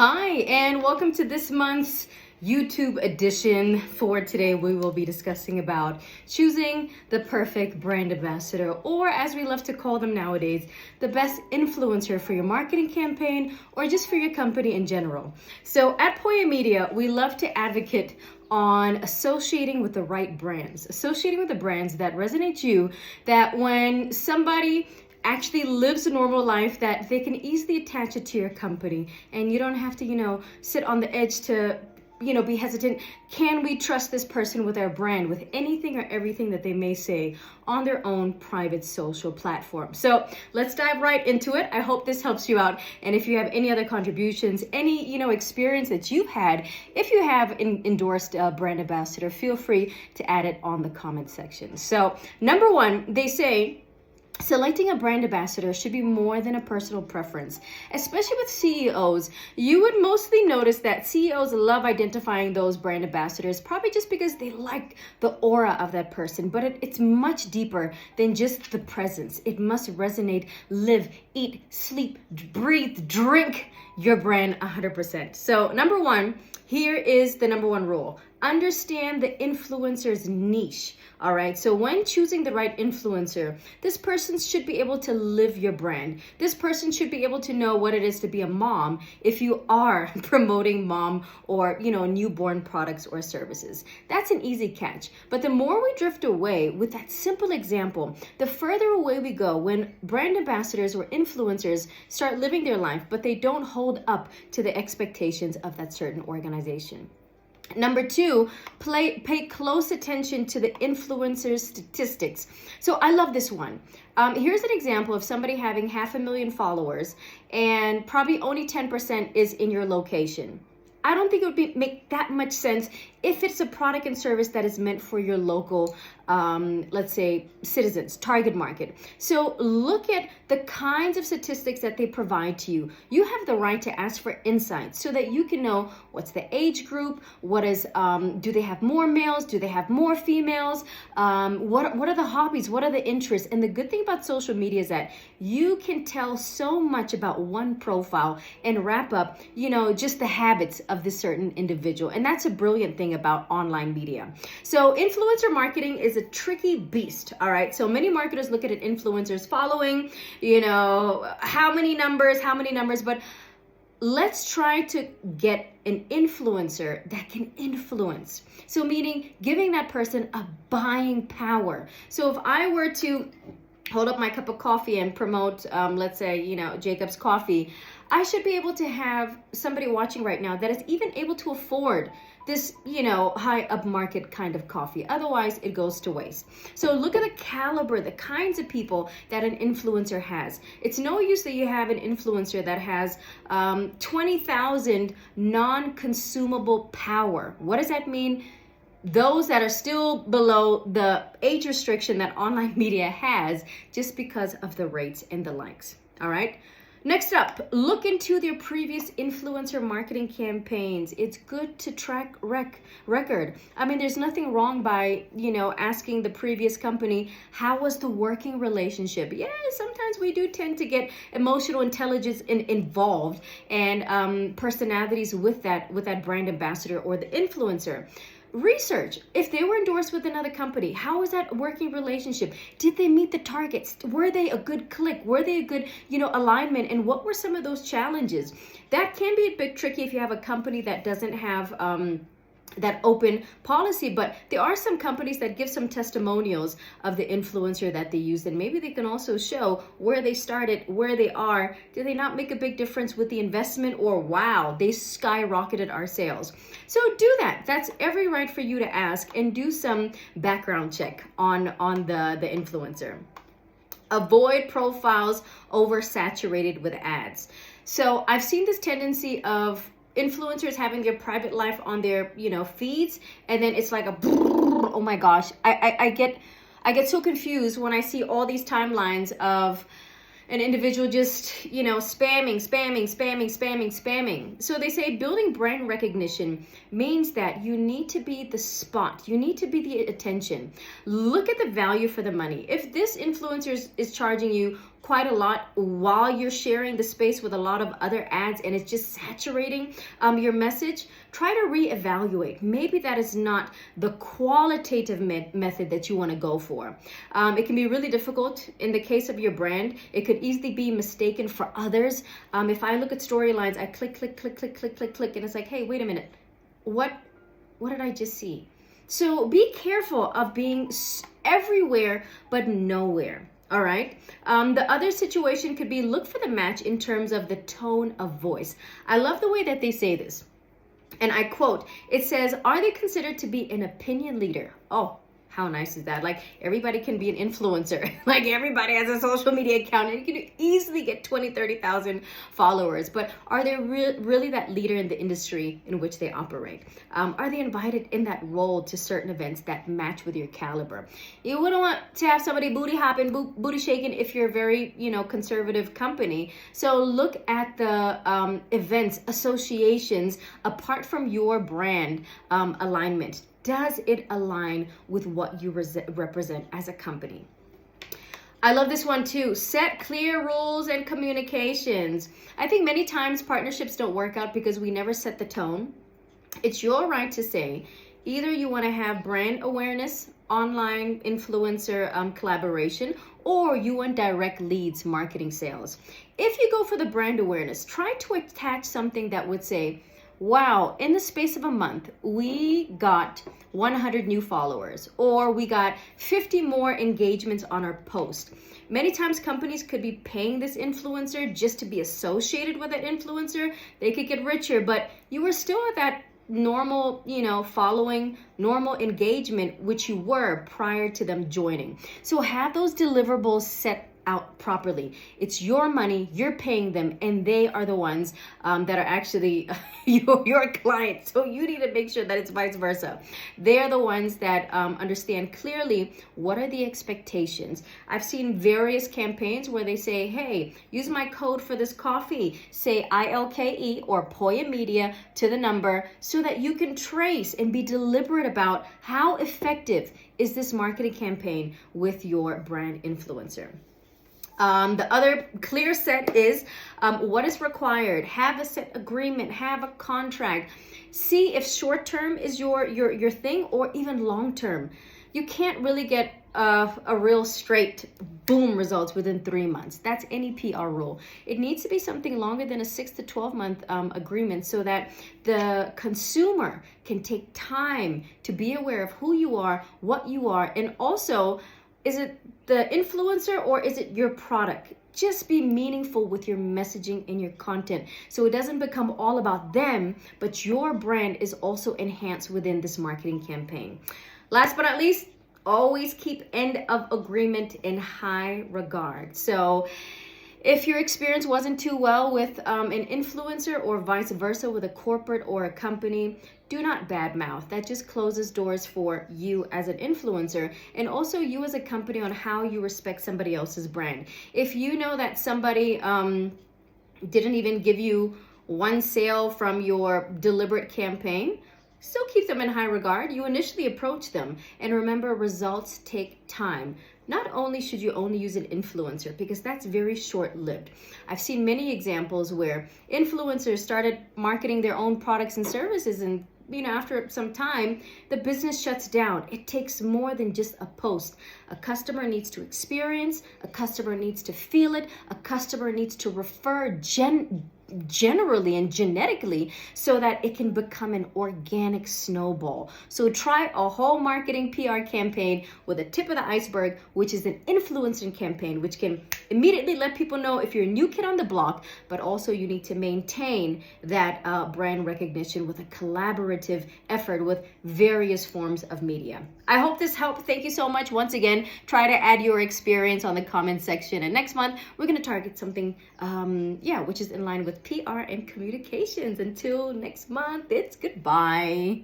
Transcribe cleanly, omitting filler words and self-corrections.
Hi, and welcome to this month's YouTube edition. For today, we will be discussing about choosing the perfect brand ambassador, or as we love to call them nowadays, the best influencer for your marketing campaign or just for your company in general. So at Poya Media, we love to advocate on associating with the right brands, associating with the brands that resonate you, that when somebody actually lives a normal life, that they can easily attach it to your company and you don't have to, sit on the edge to, be hesitant. Can we trust this person with our brand, with anything or everything that they may say on their own private social platform? So let's dive right into it. I hope this helps you out. And if you have any other contributions, any, experience that you've had, if you have endorsed a brand ambassador, feel free to add it on the comment section. So number one, they say, selecting a brand ambassador should be more than a personal preference. Especially with CEOs, you would mostly notice that CEOs love identifying those brand ambassadors, probably just because they like the aura of that person. But it's much deeper than just the presence. It must resonate, live, eat, sleep, breathe, drink your brand 100%. So number one, here is the number one rule. Understand the influencer's niche. All right. So when choosing the right influencer, this person should be able to live your brand. This person should be able to know what it is to be a mom if you are promoting mom or, newborn products or services. That's an easy catch. But the more we drift away with that simple example, the further away we go when brand ambassadors or influencers start living their life, but they don't hold up to the expectations of that certain organization. Number two, pay close attention to the influencer's statistics. So I love this one. Here's an example of somebody having 500,000 followers and probably only 10% is in your location. I don't think it would make that much sense if it's a product and service that is meant for your local, let's say, citizens, target market. So look at the kinds of statistics that they provide to you. You have the right to ask for insights so that you can know what's the age group, what is, do they have more males, do they have more females, what are the hobbies, what are the interests? And the good thing about social media is that you can tell so much about one profile and wrap up, just the habits of this certain individual. And that's a brilliant thing about online media. So influencer marketing is a tricky beast. All right. So many marketers look at an influencer's following, how many numbers, but let's try to get an influencer that can influence. So meaning giving that person a buying power. So if I were to hold up my cup of coffee and promote, let's say, Jacob's Coffee, I should be able to have somebody watching right now that is even able to afford this, high up market kind of coffee. Otherwise, it goes to waste. So look at the caliber, the kinds of people that an influencer has. It's no use that you have an influencer that has 20,000 non-consumable power. What does that mean? Those that are still below the age restriction that online media has just because of the rates and the likes. All right. Next up, look into their previous influencer marketing campaigns. It's good to track record. I mean, there's nothing wrong by, asking the previous company, how was the working relationship? Yeah, sometimes we do tend to get emotional intelligence involved and personalities with that brand ambassador or the influencer. Research if they were endorsed with another company. How was that working relationship? Did they meet the targets? Were they a good click? Were they a good, alignment? And what were some of those challenges? That can be a bit tricky if you have a company that doesn't have that open policy, but there are some companies that give some testimonials of the influencer that they use, and maybe they can also show where they started, where they are. Did they not make a big difference with the investment, or wow, they skyrocketed our sales? So do that. That's every right for you to ask and do some background check on the influencer. Avoid profiles oversaturated with ads. So I've seen this tendency of influencers having their private life on their feeds, and then it's like oh my gosh, I get so confused when I see all these timelines of an individual just, spamming. So they say building brand recognition means that you need to be the spot. You need to be the attention. Look at the value for the money. If this influencer is charging you quite a lot while you're sharing the space with a lot of other ads and it's just saturating your message, try to reevaluate. Maybe that is not the qualitative method that you want to go for. It can be really difficult in the case of your brand. It could easily be mistaken for others. If I look at storylines, I click, and it's like, hey, wait a minute. What did I just see? So be careful of being everywhere but nowhere. All right. The other situation could be look for the match in terms of the tone of voice. I love the way that they say this. And I quote, it says, are they considered to be an opinion leader? Oh, how nice is that? Like everybody can be an influencer. Like everybody has a social media account and you can easily get 20, 30,000 followers. But are they really that leader in the industry in which they operate? Are they invited in that role to certain events that match with your caliber? You wouldn't want to have somebody booty hopping, booty shaking if you're a very, conservative company. So look at the events, associations, apart from your brand alignment. Does it align with what you represent as a company? I love this one too. Set clear rules and communications. I think many times partnerships don't work out because we never set the tone. It's your right to say, either you want to have brand awareness, online influencer collaboration, or you want direct leads, marketing, sales. If you go for the brand awareness, try to attach something that would say, wow, in the space of a month, we got 100 new followers, or we got 50 more engagements on our post. Many times companies could be paying this influencer just to be associated with that influencer. They could get richer, but you were still at that normal, following, normal engagement, which you were prior to them joining. So have those deliverables set out properly. It's your money, you're paying them, and they are the ones that are actually your client. So you need to make sure that it's vice versa. They're the ones that understand clearly what are the expectations. I've seen various campaigns where they say, hey, use my code for this coffee, say ILKE or Poya Media to the number, so that you can trace and be deliberate about how effective is this marketing campaign with your brand influencer. The other clear set is what is required. Have a set agreement, have a contract. See if short term is your thing or even long term. You can't really get a real straight boom results within 3 months. That's any PR rule. It needs to be something longer than a 6 to 12 month agreement so that the consumer can take time to be aware of who you are, what you are, and also, is it the influencer or is it your product? Just be meaningful with your messaging and your content so it doesn't become all about them, but your brand is also enhanced within this marketing campaign. Last but not least, always keep end of agreement in high regard. So if your experience wasn't too well with an influencer or vice versa with a corporate or a company, do not badmouth. That just closes doors for you as an influencer and also you as a company on how you respect somebody else's brand. If you know that somebody didn't even give you one sale from your deliberate campaign, still keep them in high regard. You initially approach them, and remember, results take time. Not only should you only use an influencer because that's very short-lived. I've seen many examples where influencers started marketing their own products and services, and after some time, the business shuts down. It takes more than just a post. A customer needs to experience, a customer needs to feel it, a customer needs to refer generally and genetically so that it can become an organic snowball. So try a whole marketing PR campaign with a tip of the iceberg, which is an influencing campaign, which can immediately let people know if you're a new kid on the block, but also you need to maintain that brand recognition with a collaborative effort with various forms of media. I hope this helped. Thank you so much. Once again, try to add your experience on the comment section. And next month, we're going to target something, which is in line with PR and communications. Until next month, it's goodbye.